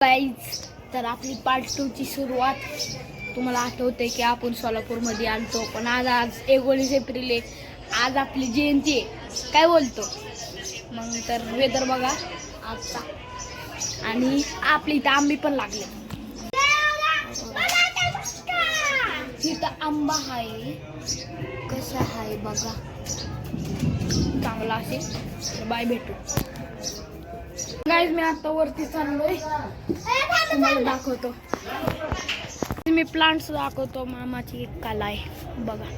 Guys, तर आपली part 2 ची सुरुवात. तुम्हाला आठवते की आपण सोलापूरमध्ये आलतो, पण आज 19 एप्रिल आहे. आज आपली जयंती आहे. काय बोलतो मग? तर वेदर बघा आजचा. आणि आपली इथं आंबे पण लागले. तिथं आंबा आहे, कसा आहे बघा, चांगला असेल. बाय, भेटू. गाईज, मी आता वरती चाललोय, तुम्हाला दाखवतो. मी प्लांट्स दाखवतो. मामाची एक कला आहे बघा.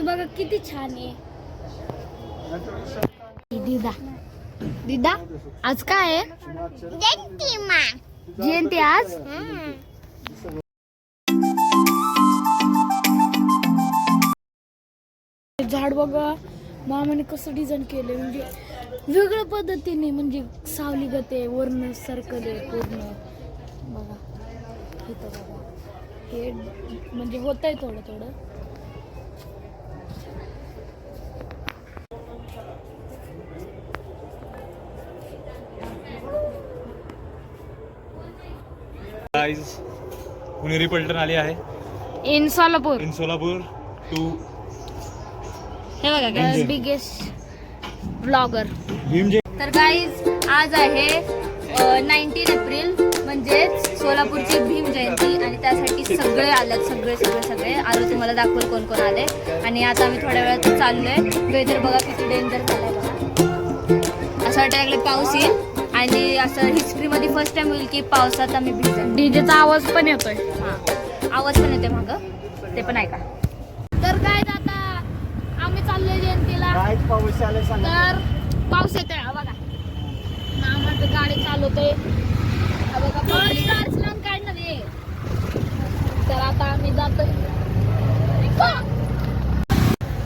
बघा किती छान आहे. दीदा आज काय आहे? जयंती आज. झाड बघा मामाने कसं डिझाईन केलं, म्हणजे वेगळ्या पद्धतीने, म्हणजे सावली गते वर्ण सर्कल आहे पूर्ण. बघा इथं बघा, हे म्हणजे होत आहे थोडं थोडं. गाइस, पुणेरी पलटण आली आहे इन सोलापूर टू. हे बघा गाइस, बिगेस्ट ब्लॉगर. भीम. तर गाइस, आज आहे 19 एप्रिल, म्हणजेच सोलापूरची भीम जयंती. आणि त्यासाठी सगळे आलेत, सगळे आलो. तुम्हाला दाखवल कोण कोण आले. आणि आता आम्ही थोड्या वेळात चाललोय. वेदर बघा किती डेंजर झालंय बघा. असं वाटायला लागलं पाऊस येईल. आणि असं हिस्ट्रीमध्ये फर्स्ट टाइम होईल की पावसात आम्ही भिजलो. डीजेचा आवाज पण येतोय. आवाज पण येतोय मागं, ते पण ऐका. तर काय, आता आम्ही चाललोय जयंतीला. तर पाऊस येतोय बघा. मामाचं गाडी चालवतोय बघा. काढणार आहे. तर आता आम्ही जातोय.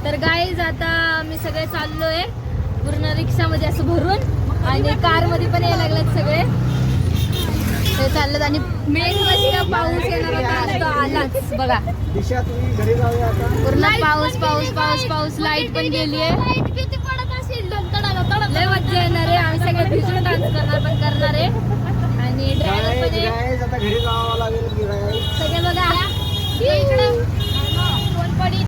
तर गाईज, आता आम्ही सगळे चाललोय पूर्ण रिक्षामध्ये असं भरून. आणि कार मध्ये पण यायला लागलेत सगळे. ते चाललेत. आणि मेन म्हणजे पाऊस येणार होता, तो आलाच बघा. पूर्ण पाऊस. लाईट पण गेली आहे. लय मज्जा येणार आहे. आम्ही सगळे भिजून डान्स करणार आहे. आणि ड्रायव्हर पण आहे. सगळे बघा इकडे कोण पडी.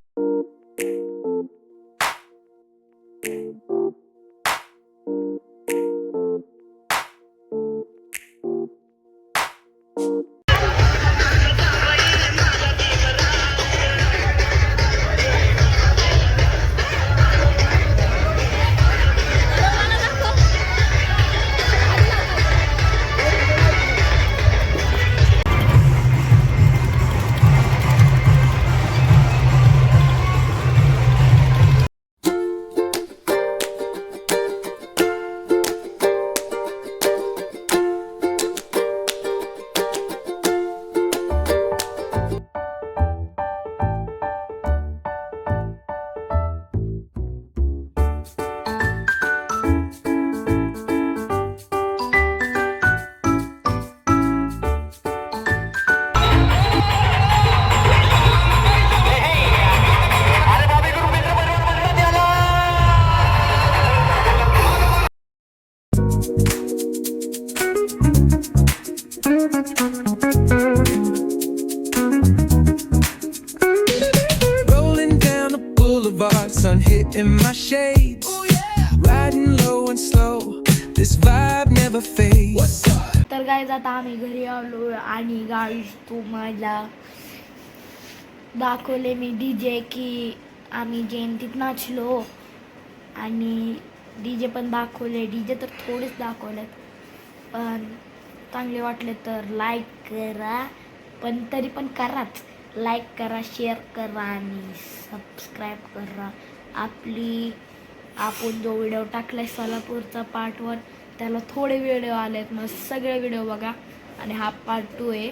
Sun hitting my shades. Oh yeah. Riding low and slow. This vibe never fades. तर गाईज, आता आम्ही घरी आलो. आणि गाईज, तुम्हाला दाखवले मी डीजे की आम्ही जयंतीत नाचलो. आणि डीजे पण दाखवले. डीजे तर थोडेच दाखवलेत, पण चांगले वाटले तर लाईक करा. पण तरी पण कराच. लाईक करा, शेअर करा आणि सबस्क्राईब करा. आपण जो व्हिडिओ टाकलाय सोलापूरचा पार्ट 1, त्याला थोडे व्हिडिओ आलेत. मग सगळे व्हिडिओ बघा. आणि हा पार्ट 2 आहे.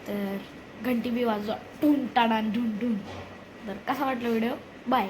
तर घंटी बी वाजवा, टून टाडान ढून ढून. तर कसा वाटला व्हिडिओ बाय.